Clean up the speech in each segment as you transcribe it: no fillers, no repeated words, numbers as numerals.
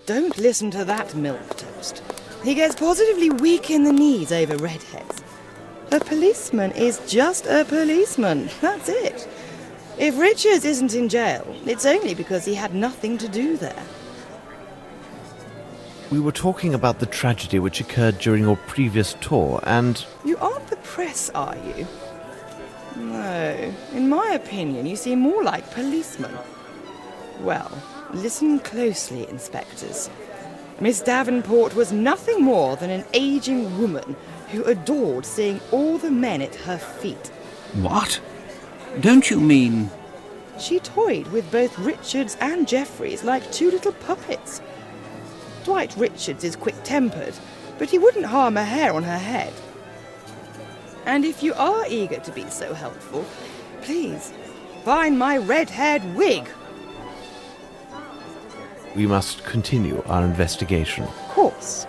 Don't listen to that milquetoast. He gets positively weak in the knees over redheads. A policeman is just a policeman, that's it. If Richards isn't in jail, it's only because he had nothing to do there. We were talking about the tragedy which occurred during your previous tour, and... You aren't the press, are you? No. In my opinion, you seem more like policemen. Well, listen closely, inspectors. Miss Davenport was nothing more than an aging woman who adored seeing all the men at her feet. What? Don't you mean... She toyed with both Richards and Jeffries like two little puppets. Dwight Richards is quick-tempered, but he wouldn't harm a hair on her head. And if you are eager to be so helpful, please, find my red-haired wig. We must continue our investigation. Of course.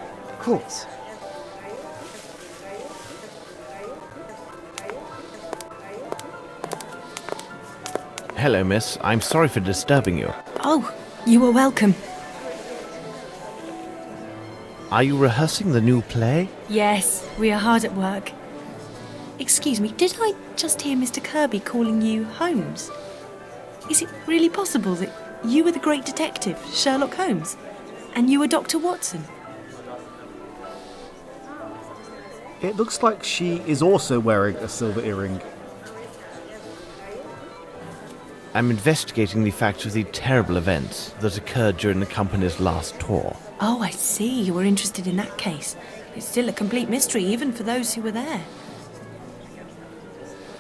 Hello, miss. I'm sorry for disturbing you. Oh, you are welcome. Are you rehearsing the new play? Yes, we are hard at work. Excuse me, did I just hear Mr. Kirby calling you Holmes? Is it really possible that you were the great detective, Sherlock Holmes, and you were Dr. Watson? It looks like she is also wearing a silver earring. I'm investigating the facts of the terrible events that occurred during the company's last tour. Oh, I see. You were interested in that case. It's still a complete mystery, even for those who were there.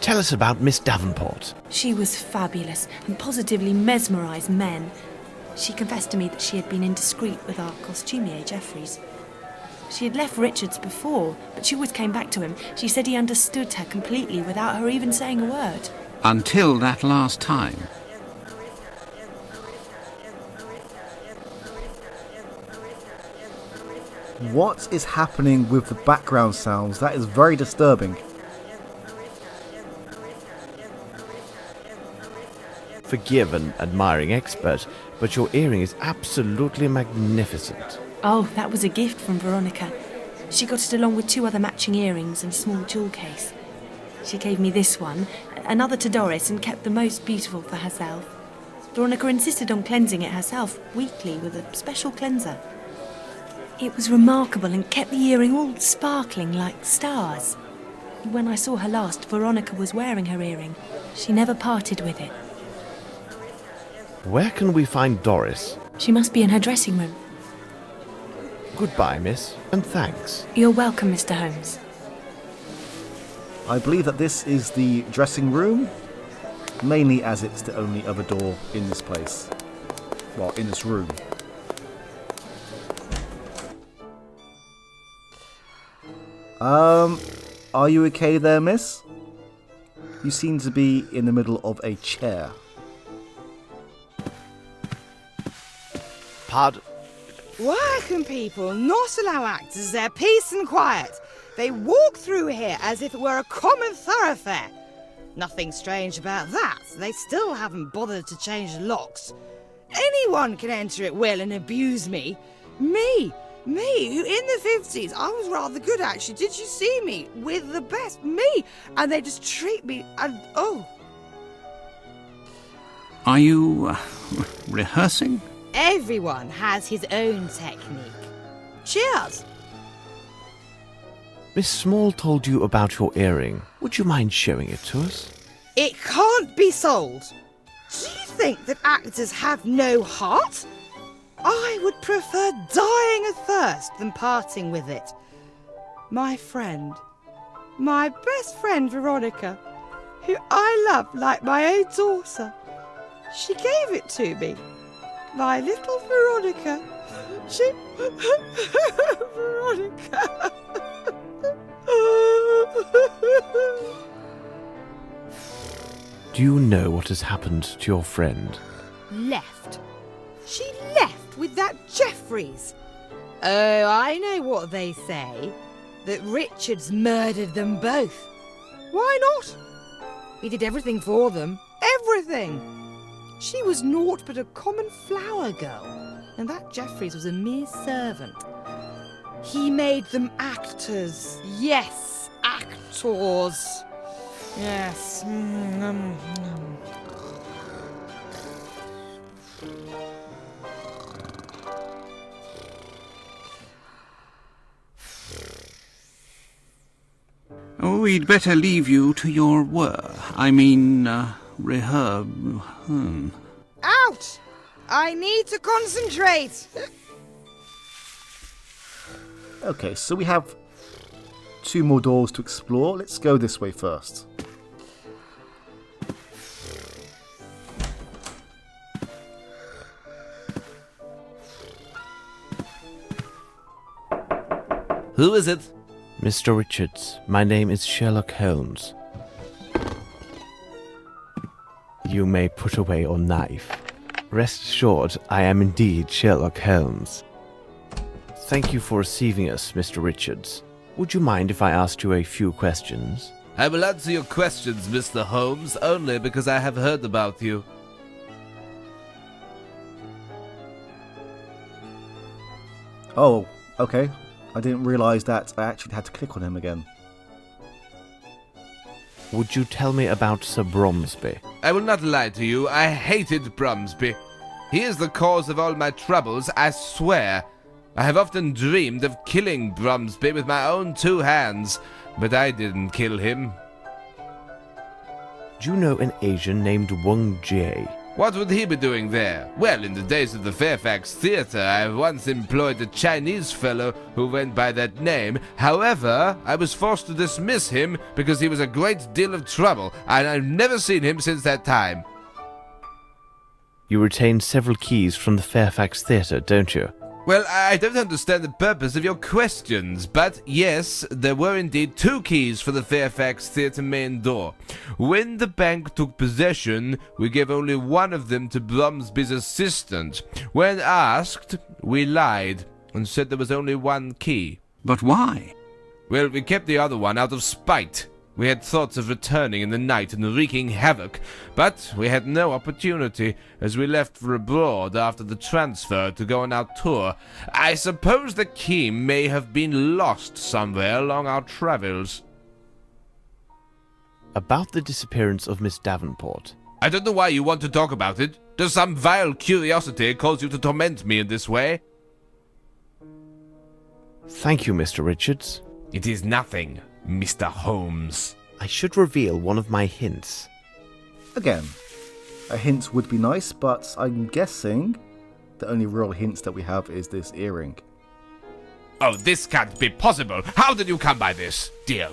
Tell us about Miss Davenport. She was fabulous and positively mesmerised men. She confessed to me that she had been indiscreet with our costumier, Jeffries. She had left Richards before, but she always came back to him. She said he understood her completely without her even saying a word. Until that last time. What is happening with the background sounds? That is very disturbing. Forgive an admiring expert, but your earring is absolutely magnificent. Oh, that was a gift from Veronica. She got it along with 2 other matching earrings and a small jewel case. She gave me this one, another to Doris, and kept the most beautiful for herself. Veronica insisted on cleansing it herself weekly with a special cleanser. It was remarkable and kept the earring all sparkling like stars. When I saw her last, Veronica was wearing her earring. She never parted with it. Where can we find Doris? She must be in her dressing room. Goodbye, miss, and thanks. You're welcome, Mr. Holmes. I believe that this is the dressing room, mainly as it's the only other door in this place. Well, in this room. Are you okay there, miss? You seem to be in the middle of a chair. Pardon? Why can people not allow actors their peace and quiet? They walk through here as if it were a common thoroughfare. Nothing strange about that. They still haven't bothered to change the locks. Anyone can enter at will and abuse me. Me, who in the 50s, I was rather good actually. Did you see me? With the best, me. And they just treat me and, oh. Are you rehearsing? Everyone has his own technique. Cheers. Miss Small told you about your earring. Would you mind showing it to us? It can't be sold. Do you think that actors have no heart? I would prefer dying of thirst than parting with it. My friend, my best friend Veronica, who I love like my own daughter, she gave it to me. My little Veronica. She... Veronica. Do you know what has happened to your friend? Left. She left with that Jeffries. Oh, I know what they say. That Richards murdered them both. Why not? He did everything for them. Everything. She was naught but a common flower girl. And that Jeffries was a mere servant. He made them actors. Yes, actors. Yes. Oh, we'd better leave you to your Out! I need to concentrate. Okay, so we have 2 more doors to explore. Let's go this way first. Who is it? Mr. Richards, my name is Sherlock Holmes. You may put away your knife. Rest assured, I am indeed Sherlock Holmes. Thank you for receiving us, Mr. Richards. Would you mind if I asked you a few questions? I will answer your questions, Mr. Holmes, only because I have heard about you. Oh, okay. I didn't realise that I actually had to click on him again. Would you tell me about Sir Bromsby? I will not lie to you, I hated Bromsby. He is the cause of all my troubles, I swear. I have often dreamed of killing Bromsby with my own 2 hands, but I didn't kill him. Do you know an Asian named Wang Jie? What would he be doing there? Well, in the days of the Fairfax Theatre, I once employed a Chinese fellow who went by that name. However, I was forced to dismiss him because he was a great deal of trouble, and I've never seen him since that time. You retain several keys from the Fairfax Theatre, don't you? Well, I don't understand the purpose of your questions, but yes, there were indeed 2 keys for the Fairfax Theatre main door. When the bank took possession, we gave only one of them to Bromsby's assistant. When asked, we lied and said there was only 1 key. But why? Well, we kept the other one out of spite. We had thoughts of returning in the night and wreaking havoc, but we had no opportunity, as we left for abroad after the transfer to go on our tour. I suppose the key may have been lost somewhere along our travels. About the disappearance of Miss Davenport. I don't know why you want to talk about it. Does some vile curiosity cause you to torment me in this way? Thank you, Mr. Richards. It is nothing, Mr. Holmes. I should reveal one of my hints. Again, a hint would be nice, but I'm guessing the only real hints that we have is this earring. Oh, this can't be possible. How did you come by this? Dear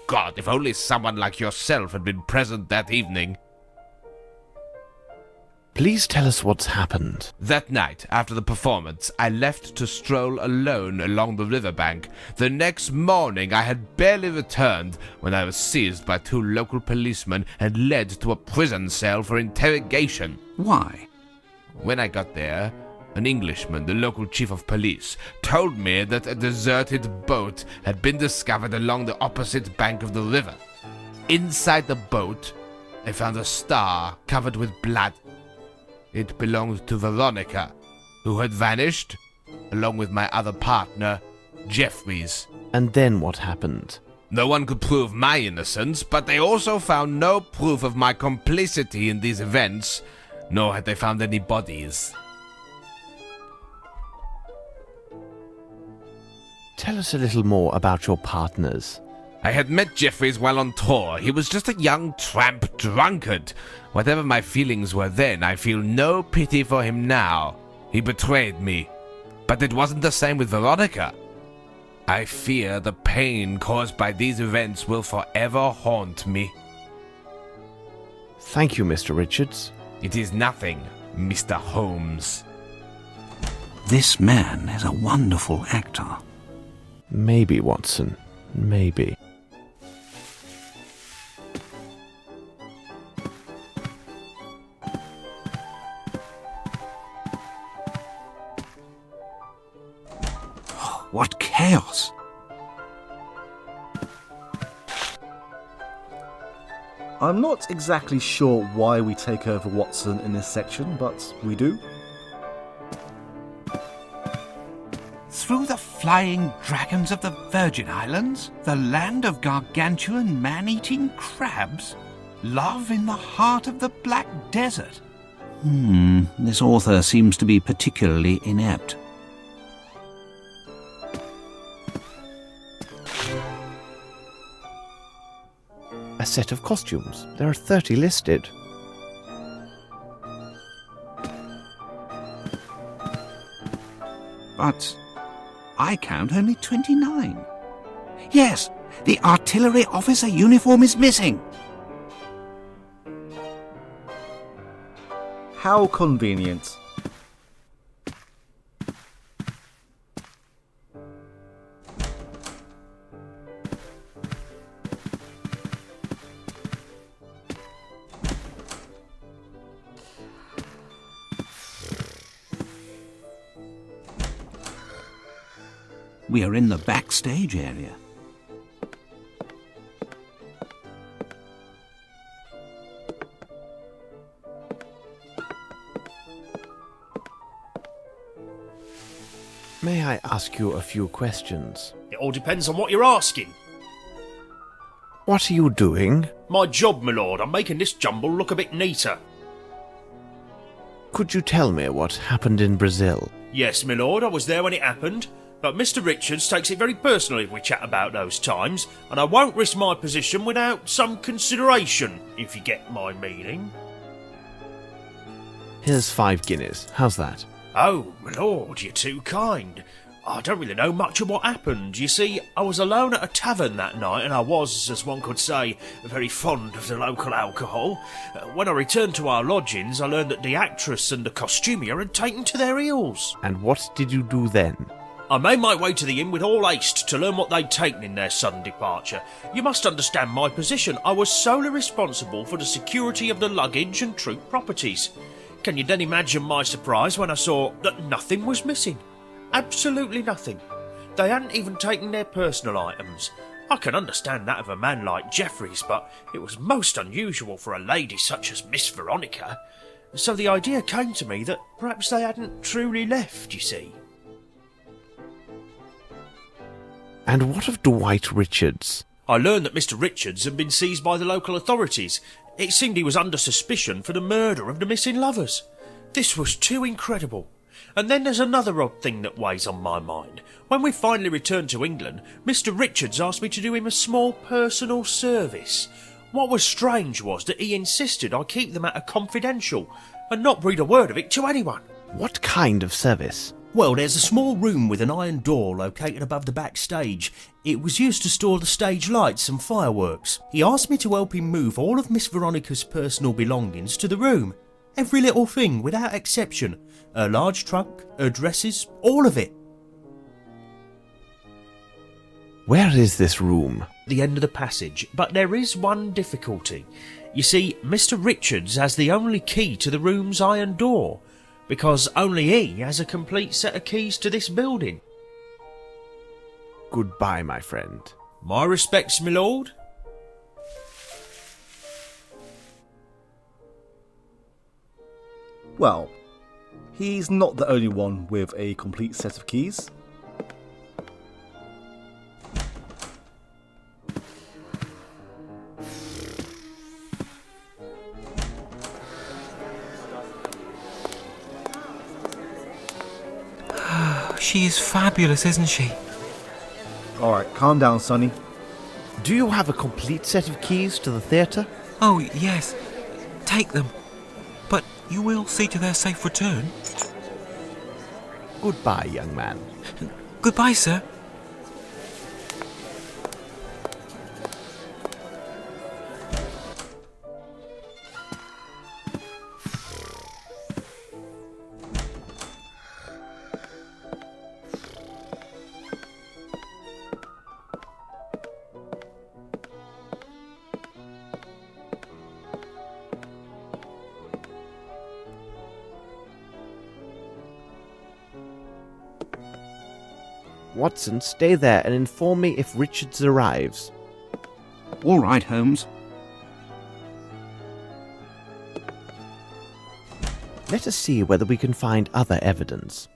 God, if only someone like yourself had been present that evening. Please tell us what's happened. That night, after the performance, I left to stroll alone along the riverbank. The next morning, I had barely returned when I was seized by 2 local policemen and led to a prison cell for interrogation. Why? When I got there, an Englishman, the local chief of police, told me that a deserted boat had been discovered along the opposite bank of the river. Inside the boat, I found a star covered with blood. It belonged to Veronica, who had vanished, along with my other partner, Jeffries. And then what happened? No one could prove my innocence, but they also found no proof of my complicity in these events, nor had they found any bodies. Tell us a little more about your partners. I had met Jeffries while on tour. He was just a young tramp drunkard. Whatever my feelings were then, I feel no pity for him now. He betrayed me. But it wasn't the same with Veronica. I fear the pain caused by these events will forever haunt me. Thank you, Mr. Richards. It is nothing, Mr. Holmes. This man is a wonderful actor. Maybe, Watson. Maybe. What chaos! I'm not exactly sure why we take over Watson in this section, but we do. flying dragons of the Virgin Islands? The land of gargantuan man-eating crabs? Love in the heart of the Black Desert? This author seems to be particularly inept. A set of costumes. There are 30 listed. But I count only 29. Yes, the artillery officer uniform is missing. How convenient. We are in the backstage area. May I ask you a few questions? It all depends on what you're asking. What are you doing? My job, my lord. I'm making this jumble look a bit neater. Could you tell me what happened in Brazil? Yes, my lord, I was there when it happened. But Mr. Richards takes it very personally if we chat about those times, and I won't risk my position without some consideration, if you get my meaning. Here's 5 guineas. How's that? Oh, my lord, you're too kind. I don't really know much of what happened. You see, I was alone at a tavern that night, and I was, as one could say, very fond of the local alcohol. When I returned to our lodgings, I learned that the actress and the costumier had taken to their heels. And what did you do then? I made my way to the inn with all haste to learn what they'd taken in their sudden departure. You must understand my position. I was solely responsible for the security of the luggage and troop properties. Can you then imagine my surprise when I saw that nothing was missing? Absolutely nothing. They hadn't even taken their personal items. I can understand that of a man like Jeffries, but it was most unusual for a lady such as Miss Veronica. So the idea came to me that perhaps they hadn't truly left, you see. And what of Dwight Richards? I learned that Mr. Richards had been seized by the local authorities. It seemed he was under suspicion for the murder of the missing lovers. This was too incredible. And then there's another odd thing that weighs on my mind. When we finally returned to England, Mr. Richards asked me to do him a small personal service. What was strange was that he insisted I keep the matter confidential and not breathe a word of it to anyone. What kind of service? Well, there's a small room with an iron door located above the backstage. It was used to store the stage lights and fireworks. He asked me to help him move all of Miss Veronica's personal belongings to the room. Every little thing, without exception. Her large trunk, her dresses, all of it. Where is this room? The end of the passage, but there is one difficulty. You see, Mr. Richards has the only key to the room's iron door, because only he has a complete set of keys to this building. Goodbye, my friend. My respects, my lord. Well, he's not the only one with a complete set of keys. She is fabulous, isn't she? Alright, calm down, Sonny. Do you have a complete set of keys to the theatre? Oh, yes. Take them. But you will see to their safe return. Goodbye, young man. Goodbye, sir. Watson, stay there and inform me if Richards arrives. All right, Holmes. Let us see whether we can find other evidence.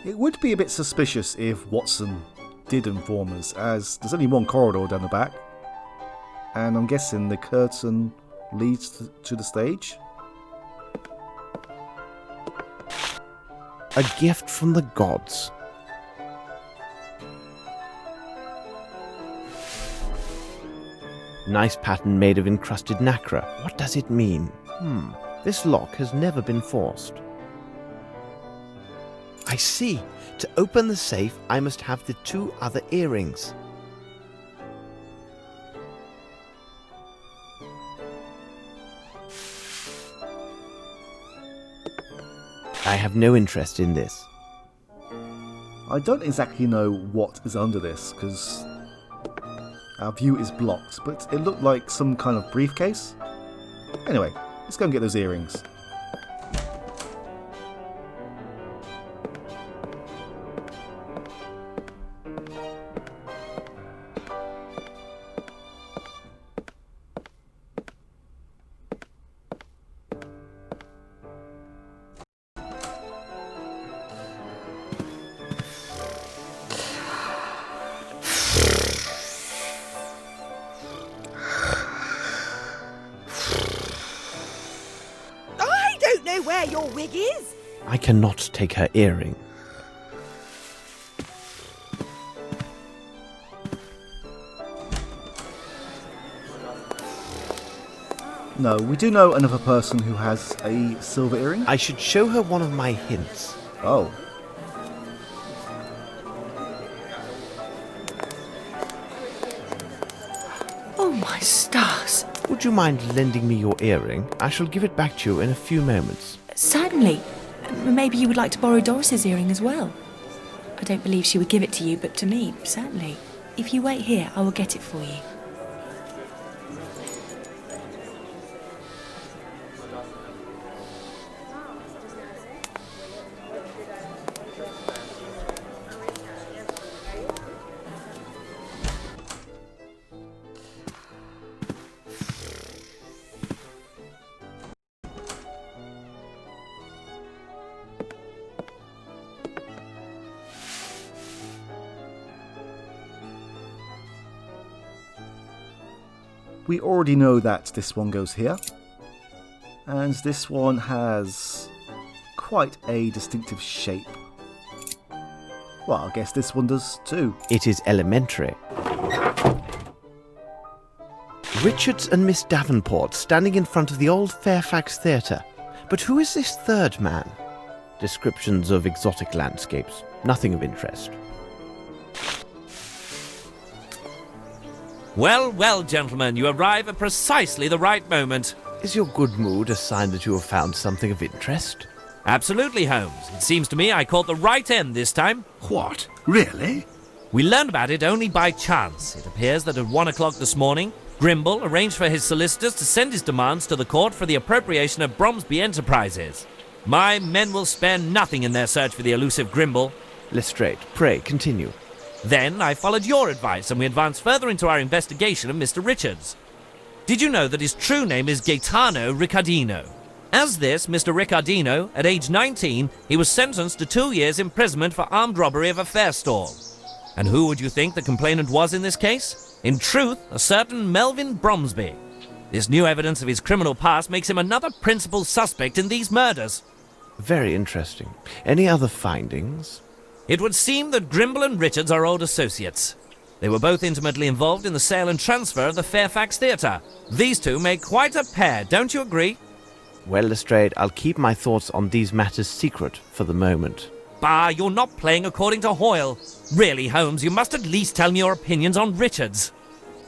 It would be a bit suspicious if Watson did inform us, as there's only one corridor down the back, and I'm guessing the curtain leads to the stage. A gift from the gods. Nice pattern made of encrusted nacre. What does it mean? This lock has never been forced. I see. To open the safe, I must have the 2 other earrings. I have no interest in this. I don't exactly know what is under this, because our view is blocked, but it looked like some kind of briefcase. Anyway, let's go and get those earrings. I don't know where your wig is. I cannot take her earring. No, we do know another person who has a silver earring. I should show her one of my hints. Oh. Oh my stars. Would you mind lending me your earring? I shall give it back to you in a few moments. Certainly. Maybe you would like to borrow Doris's earring as well. I don't believe she would give it to you, but to me, certainly. If you wait here, I will get it for you. We already know that this one goes here. And this one has quite a distinctive shape. Well, I guess this one does too. It is elementary. Richards and Miss Davenport standing in front of the old Fairfax Theatre. But who is this third man? Descriptions of exotic landscapes. Nothing of interest. Well, well, gentlemen, you arrive at precisely the right moment. Is your good mood a sign that you have found something of interest? Absolutely, Holmes. It seems to me I caught the right end this time. What? Really? We learned about it only by chance. It appears that at 1 o'clock this morning, Grimble arranged for his solicitors to send his demands to the court for the appropriation of Bromsby Enterprises. My men will spare nothing in their search for the elusive Grimble. Lestrade, pray continue. Then I followed your advice and we advanced further into our investigation of Mr. Richards. Did you know that his true name is Gaetano Riccardino? As this Mr. Riccardino, at age 19, he was sentenced to 2 years imprisonment for armed robbery of a fair stall. And who would you think the complainant was in this case? In truth, a certain Melvin Bromsby. This new evidence of his criminal past makes him another principal suspect in these murders. Very interesting. Any other findings? It would seem that Grimble and Richards are old associates. They were both intimately involved in the sale and transfer of the Fairfax Theatre. These two make quite a pair, don't you agree? Well, Lestrade, I'll keep my thoughts on these matters secret for the moment. Bah, you're not playing according to Hoyle. Really, Holmes, you must at least tell me your opinions on Richards.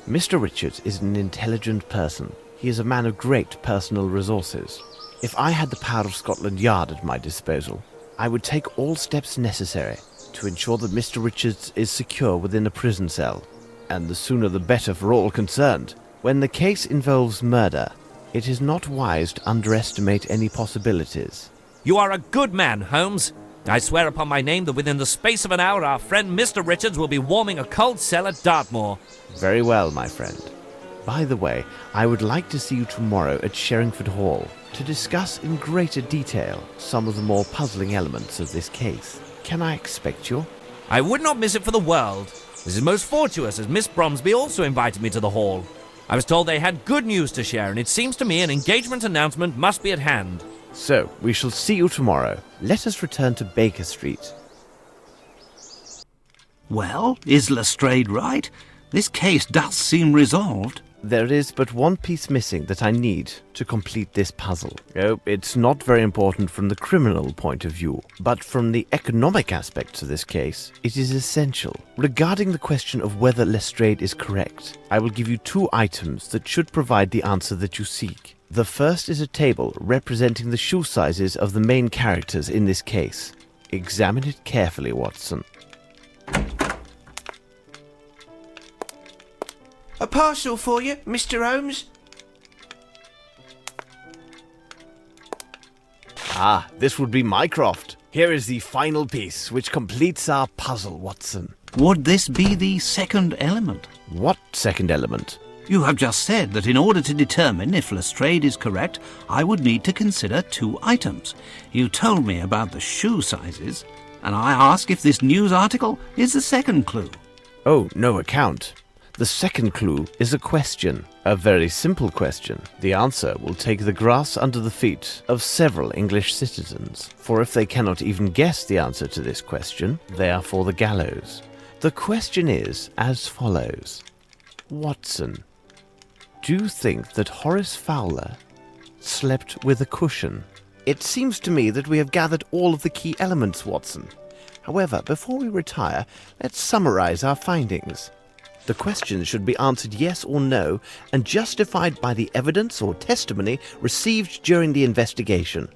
Mr. Richards is an intelligent person. He is a man of great personal resources. If I had the power of Scotland Yard at my disposal, I would take all steps necessary to ensure that Mr. Richards is secure within a prison cell, and the sooner the better for all concerned. When the case involves murder, it is not wise to underestimate any possibilities. You are a good man, Holmes. I swear upon my name that within the space of an hour our friend Mr. Richards will be warming a cold cell at Dartmoor. Very well, my friend. By the way, I would like to see you tomorrow at Sherringford Hall to discuss in greater detail some of the more puzzling elements of this case. Can I expect you? I would not miss it for the world. This is most fortuitous, as Miss Bromsby also invited me to the hall. I was told they had good news to share, and it seems to me an engagement announcement must be at hand. So, we shall see you tomorrow. Let us return to Baker Street. Well, is Lestrade right? This case does seem resolved. There is but one piece missing that I need to complete this puzzle. Oh, it's not very important from the criminal point of view, but from the economic aspects of this case, it is essential. Regarding the question of whether Lestrade is correct, I will give you 2 items that should provide the answer that you seek. The first is a table representing the shoe sizes of the main characters in this case. Examine it carefully, Watson. A parcel for you, Mr. Holmes. Ah, this would be Mycroft. Here is the final piece, which completes our puzzle, Watson. Would this be the second element? What second element? You have just said that in order to determine if Lestrade is correct, I would need to consider 2 items. You told me about the shoe sizes, and I ask if this news article is the second clue. Oh, no account. The second clue is a question, a very simple question. The answer will take the grass under the feet of several English citizens, for if they cannot even guess the answer to this question, they are for the gallows. The question is as follows. Watson, do you think that Horace Fowler slept with a cushion? It seems to me that we have gathered all of the key elements, Watson. However, before we retire, let's summarize our findings. The questions should be answered yes or no and justified by the evidence or testimony received during the investigation.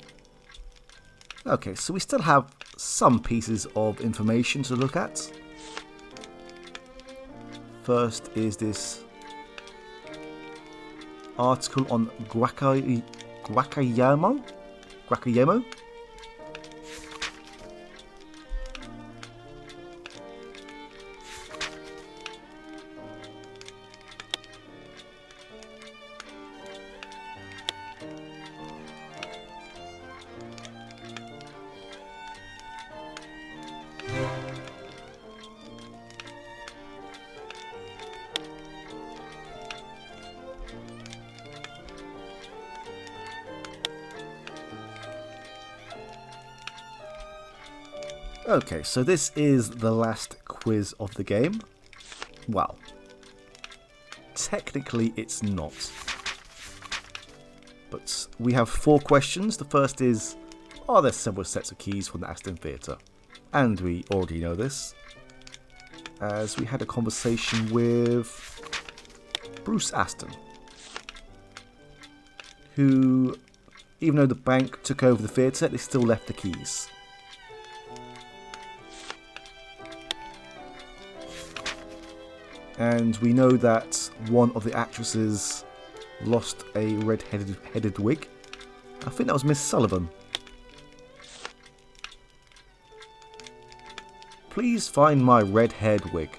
Okay, so we still have some pieces of information to look at. First is this article on Guacayamo. Okay, so this is the last quiz of the game. Well, technically it's not. But we have 4 questions. The first is, are there several sets of keys from the Aston Theatre? And we already know this, as we had a conversation with Bruce Aston, who, even though the bank took over the theatre, they still left the keys. And we know that one of the actresses lost a red-headed wig. I think that was Miss Sullivan. Please find my red-haired wig.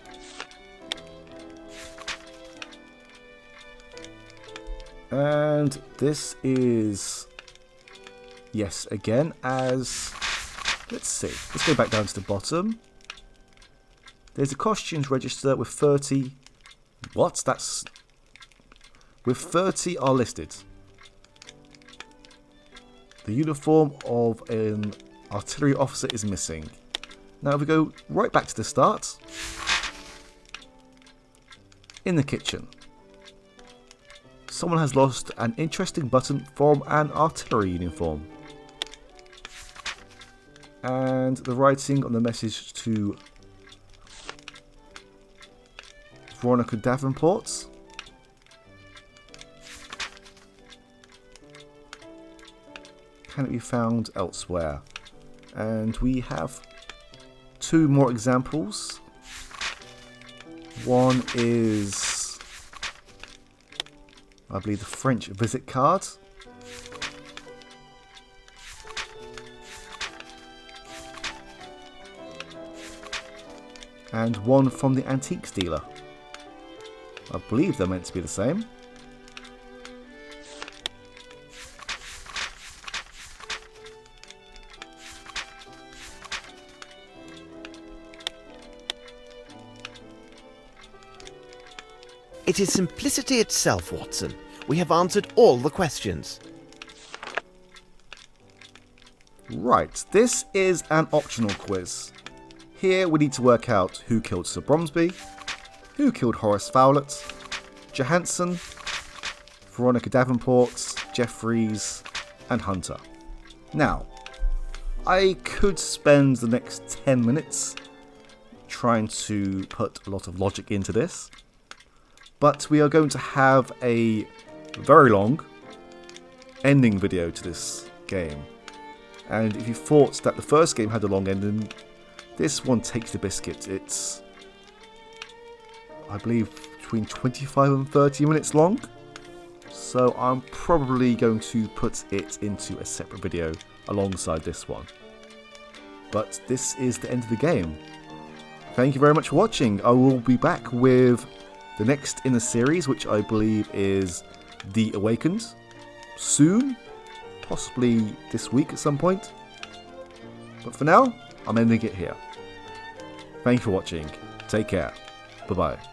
And this is... yes, again, as... let's see. Let's go back down to the bottom. There's a costumes register with 30... what? That's... with 30 are listed. The uniform of an artillery officer is missing. Now if we go right back to the start. In the kitchen. Someone has lost an interesting button from an artillery uniform. And the writing on the message to Veronica Davenport. Can it be found elsewhere? And we have 2 more examples. One is, I believe, the French visit card. And one from the antiques dealer. I believe they're meant to be the same. It is simplicity itself, Watson. We have answered all the questions. Right, this is an optional quiz. Here we need to work out who killed Sir Bromsby, who killed Horace Fowlett, Johansson, Veronica Davenport, Jeffries, and Hunter. Now, I could spend the next 10 minutes trying to put a lot of logic into this, but we are going to have a very long ending video to this game. And if you thought that the first game had a long ending, this one takes the biscuit. It's, I believe, between 25 and 30 minutes long. So I'm probably going to put it into a separate video alongside this one. But this is the end of the game. Thank you very much for watching. I will be back with the next in the series, which I believe is The Awakened, soon, possibly this week at some point. But for now, I'm ending it here. Thank you for watching. Take care. Bye-bye.